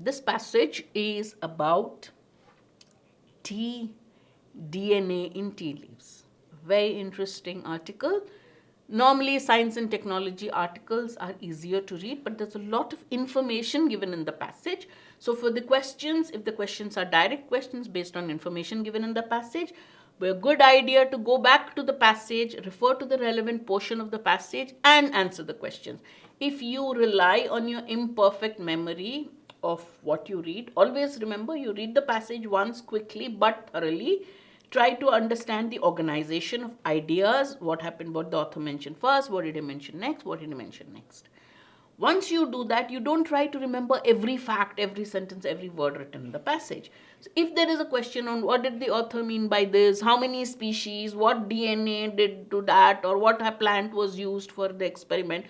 This passage is about tea DNA in tea leaves. Very interesting article. Normally, science and technology articles are easier to read, but there's a lot of information given in the passage. So, for the questions, if the questions are direct questions based on information given in the passage, a good idea to go back to the passage, refer to the relevant portion of the passage, and answer the questions. If you rely on your imperfect memory of what you read, always remember you read the passage once quickly but thoroughly. Try to understand the organization of ideas, what happened, what the author mentioned first, what did he mention next, what did he mention next. Once you do that, you don't try to remember every fact, every sentence, every word written in the passage. So if there is a question on what did the author mean by this, how many species, what DNA did to that, or what plant was used for the experiment,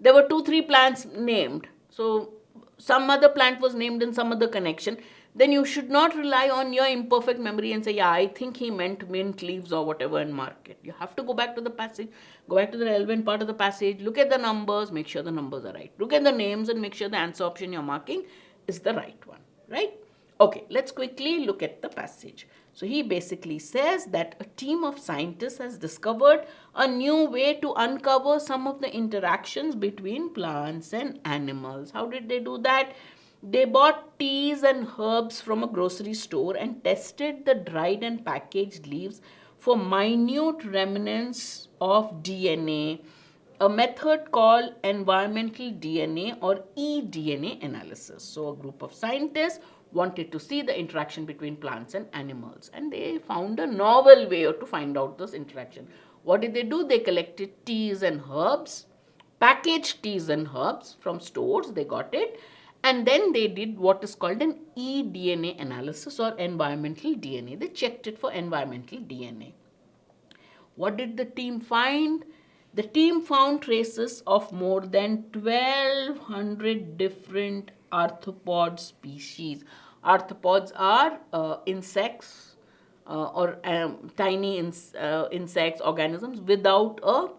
there were 2 3 plants named. So some other plant was named in some other connection. Then you should not rely on your imperfect memory and say, yeah, I think he meant mint leaves or whatever, and mark it. You have to go back to the passage, go back to the relevant part of the passage, look at the numbers, make sure the numbers are right. Look at the names and make sure the answer option you're marking is the right one, right? Okay, let's quickly look at the passage. So he basically says that a team of scientists has discovered a new way to uncover some of the interactions between plants and animals. How did they do that? They bought teas and herbs from a grocery store and tested the dried and packaged leaves for minute remnants of DNA, a method called environmental DNA or eDNA analysis. So, a group of scientists wanted to see the interaction between plants and animals, and they found a novel way to find out this interaction. What did they do? They collected teas and herbs, packaged teas and herbs from stores, they got it, and then they did what is called an eDNA analysis or environmental DNA. They checked it for environmental DNA. What did the team find? The team found traces of more than 1200 different arthropod species. Arthropods are insects or tiny insects, organisms without a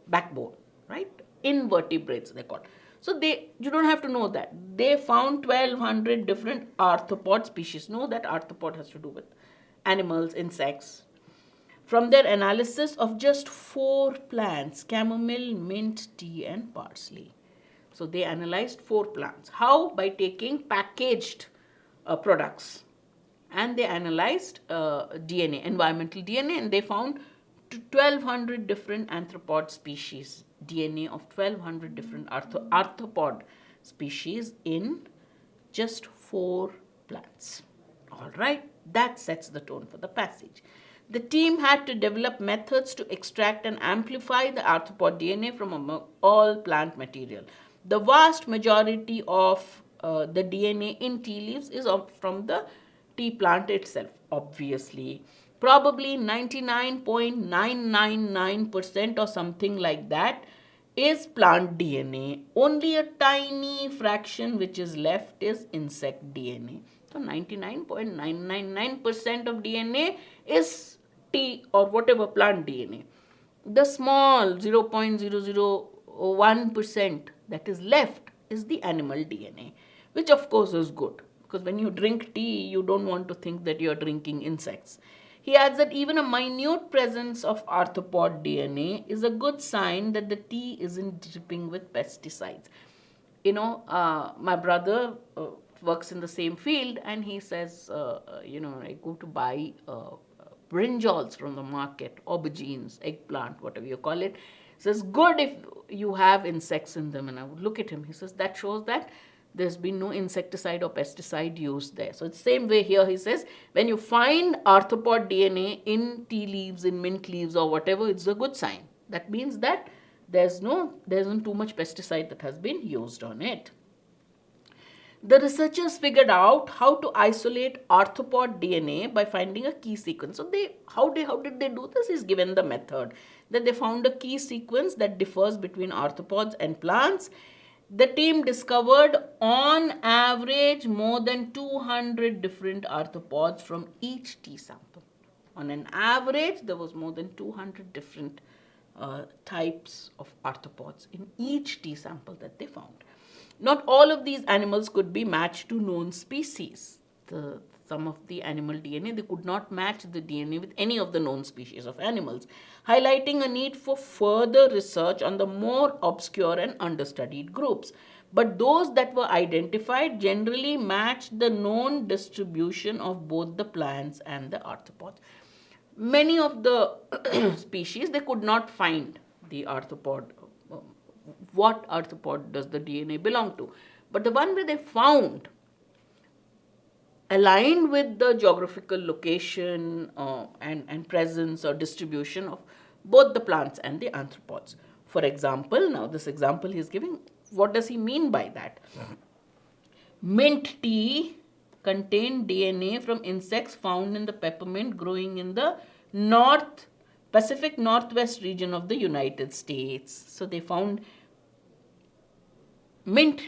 backbone, right? Invertebrates, they're called. So you don't have to know that. They found 1200 different arthropod species. Know that arthropod has to do with animals, insects, from their analysis of just 4 plants: chamomile, mint, tea, and parsley. So they analyzed 4 plants. How? By taking packaged products, and they analyzed DNA, environmental DNA, and they found 1200 different arthropod species, DNA of 1200 different arthropod species in just 4 plants. All right, that sets the tone for the passage. The team had to develop methods to extract and amplify the arthropod DNA from all plant material. The vast majority of the DNA in tea leaves is from the tea plant itself, obviously. Probably 99.999% or something like that is plant DNA. Only a tiny fraction which is left is insect DNA. So 99.999% of DNA is tea or whatever plant DNA. The small 0.001% that is left is the animal DNA, which of course is good, because when you drink tea, you don't want to think that you're drinking insects. He adds that even a minute presence of arthropod DNA is a good sign that the tea isn't dripping with pesticides. My brother works in the same field, and he says, I go to buy brinjals from the market, aubergines, eggplant, whatever you call it. He says, good if you have insects in them. And I would look at him. He says, that shows that there's been no insecticide or pesticide used there. So it's the same way here. He says, when you find arthropod DNA in tea leaves, in mint leaves or whatever, it's a good sign. That means that there isn't too much pesticide that has been used on it. The researchers figured out how to isolate arthropod DNA by finding a key sequence. So how did they do this? Is given the method that they found a key sequence that differs between arthropods and plants. The team discovered on average more than 200 different arthropods from each tea sample. On an average, there was more than 200 different types of arthropods in each tea sample that they found. Not all of these animals could be matched to known species. Some of the animal DNA, they could not match the DNA with any of the known species of animals, highlighting a need for further research on the more obscure and understudied groups. But those that were identified generally matched the known distribution of both the plants and the arthropods. Many of the species, they could not find the arthropod. What arthropod does the DNA belong to? But the one where they found aligned with the geographical location and presence or distribution of both the plants and the arthropods. For example, now this example he is giving, what does he mean by that? Mint tea contained DNA from insects found in the peppermint growing in the North Pacific Northwest region of the United States. So they found mint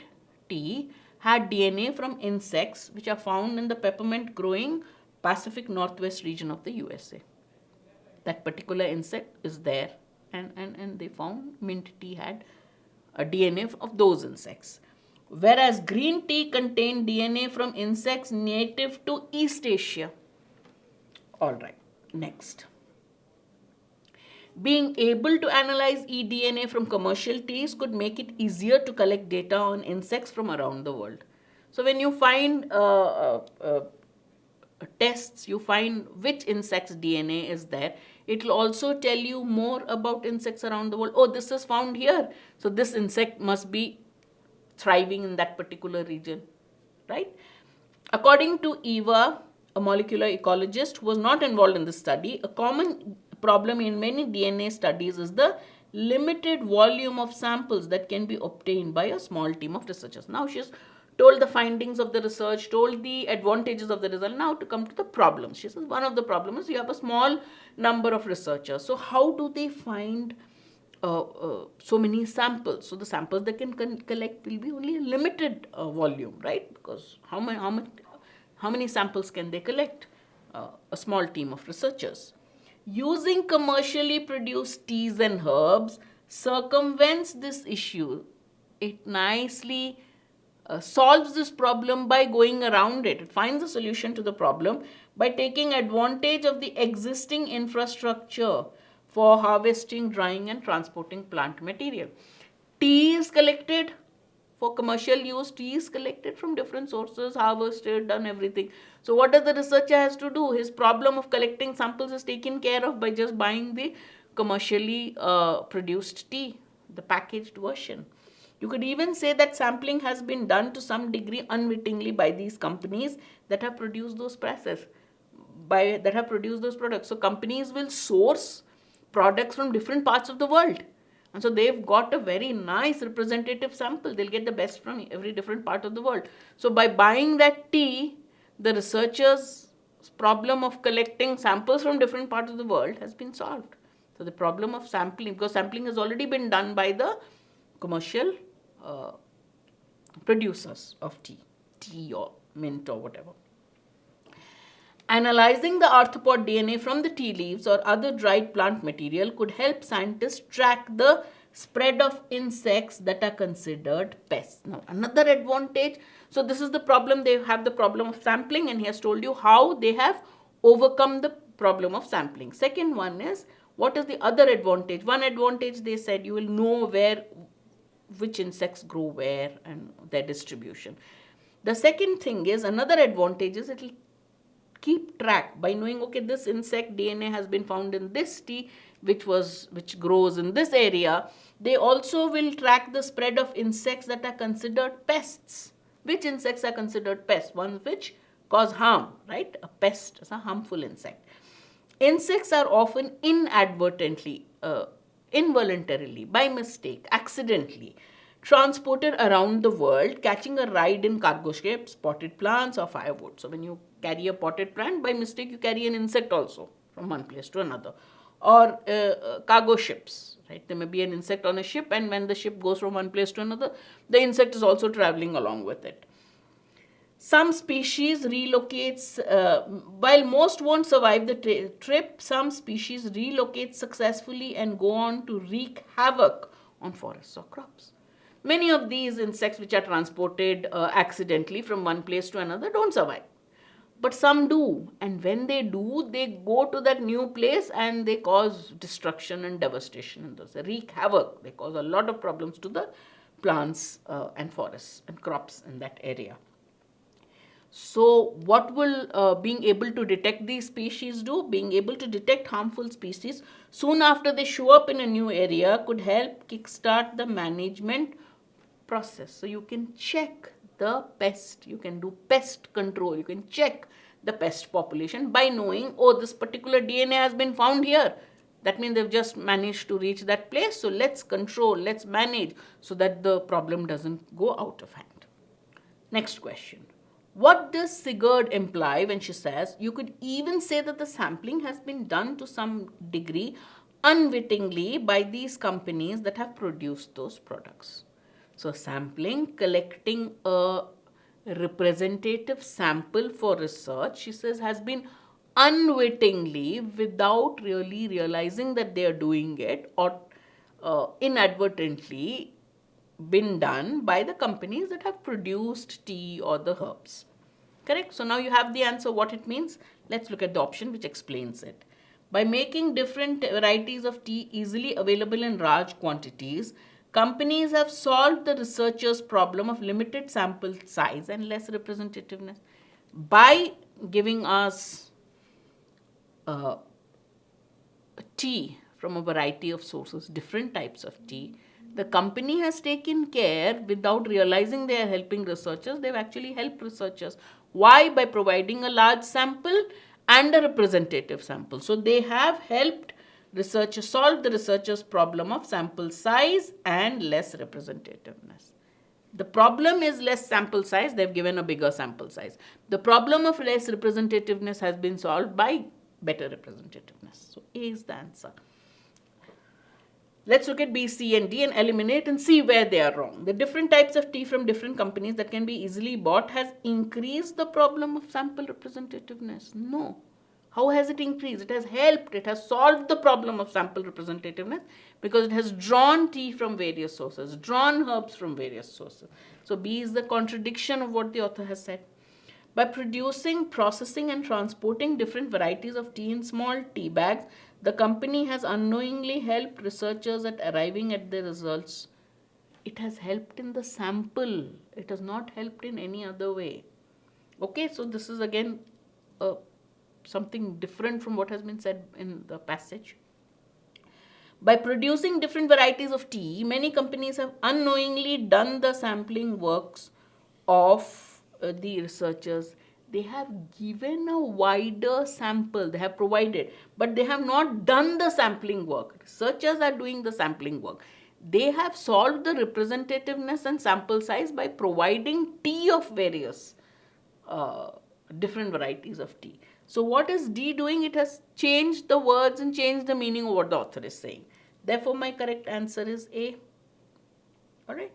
tea had DNA from insects which are found in the peppermint growing Pacific Northwest region of the USA. That particular insect is there, and they found mint tea had a DNA of those insects. Whereas green tea contained DNA from insects native to East Asia. All right, next. Being able to analyze eDNA from commercial teas could make it easier to collect data on insects from around the world. So when you find tests, you find which insect's DNA is there. It will also tell you more about insects around the world. Oh, this is found here. So this insect must be thriving in that particular region, right? According to Eva, a molecular ecologist who was not involved in this study, a common problem in many DNA studies is the limited volume of samples that can be obtained by a small team of researchers. Now she's told the findings of the research, told the advantages of the result. Now to come to the problems. She says one of the problems is you have a small number of researchers. So how do they find so many samples? So the samples they can collect will be only a limited volume, right? Because how many samples can they collect? A small team of researchers. Using commercially produced teas and herbs circumvents this issue. It nicely solves this problem by going around it. It finds a solution to the problem by taking advantage of the existing infrastructure for harvesting, drying, and transporting plant material. Tea is collected for commercial use. Tea is collected from different sources, harvested, done everything. So what does the researcher has to do? His problem of collecting samples is taken care of by just buying the commercially produced tea, the packaged version. You could even say that sampling has been done to some degree unwittingly by these companies that have produced those processes, that have produced those products. So companies will source products from different parts of the world. And so they've got a very nice representative sample. They'll get the best from every different part of the world. So by buying that tea, the researchers' problem of collecting samples from different parts of the world has been solved. So the problem of sampling, because sampling has already been done by the commercial producers of tea or mint or whatever. Analyzing the arthropod DNA from the tea leaves or other dried plant material could help scientists track the spread of insects that are considered pests. Now, another advantage, so this is the problem, they have the problem of sampling, and he has told you how they have overcome the problem of sampling. Second one is, what is the other advantage? One advantage, they said, you will know which insects grow where and their distribution. The second thing is, another advantage is it will keep track by knowing, okay, this insect DNA has been found in this tea which grows in this area. They also will track the spread of insects that are considered pests. Which insects are considered pests? Ones which cause harm, right? A pest is a harmful insect. Insects are often inadvertently, involuntarily, by mistake, accidentally transported around the world, catching a ride in cargo ships, potted plants, or firewood. So when you carry a potted plant, by mistake you carry an insect also from one place to another. Or cargo ships, right? There may be an insect on a ship, and when the ship goes from one place to another, the insect is also traveling along with it. Some species relocates, while most won't survive the trip, some species relocate successfully and go on to wreak havoc on forests or crops. Many of these insects which are transported accidentally from one place to another don't survive. But some do. And when they do, they go to that new place and they cause destruction and devastation in those. They wreak havoc. They cause a lot of problems to the plants and forests and crops in that area. So, what will being able to detect these species do? Being able to detect harmful species soon after they show up in a new area could help kickstart the management process. So, you can check the pest, you can do pest control, you can check the pest population by knowing, oh, this particular DNA has been found here. That means they've just managed to reach that place. So, let's control, let's manage so that the problem doesn't go out of hand. Next question. What does Sigurd imply when she says you could even say that the sampling has been done to some degree unwittingly by these companies that have produced those products? So, sampling, collecting a representative sample for research, she says, has been unwittingly, without really realizing that they are doing it, or inadvertently been done by the companies that have produced tea or the herbs. Correct? So now you have the answer what it means. Let's look at the option which explains it. By making different varieties of tea easily available in large quantities, companies have solved the researchers' problem of limited sample size and less representativeness. By giving us uh, tea from a variety of sources, different types of tea, the company has taken care without realizing they are helping researchers. They've actually helped researchers. Why? By providing a large sample and a representative sample. So they have helped researchers solve the researchers' problem of sample size and less representativeness. The problem is less sample size, they've given a bigger sample size. The problem of less representativeness has been solved by better representativeness. So A is the answer. Let's look at B, C, and D and eliminate and see where they are wrong. The different types of tea from different companies that can be easily bought has increased the problem of sample representativeness. No. How has it increased? It has helped. It has solved the problem of sample representativeness because it has drawn tea from various sources, drawn herbs from various sources. So B is the contradiction of what the author has said. By producing, processing, and transporting different varieties of tea in small tea bags, the company has unknowingly helped researchers at arriving at the results. It has helped in the sample, it has not helped in any other way. Okay, so this is again something different from what has been said in the passage. By producing different varieties of tea, many companies have unknowingly done the sampling works of the researchers. They have given a wider sample, they have provided, but they have not done the sampling work. Researchers are doing the sampling work. They have solved the representativeness and sample size by providing tea of various different varieties of tea. So what is D doing? It has changed the words and changed the meaning of what the author is saying. Therefore, my correct answer is A. Alright.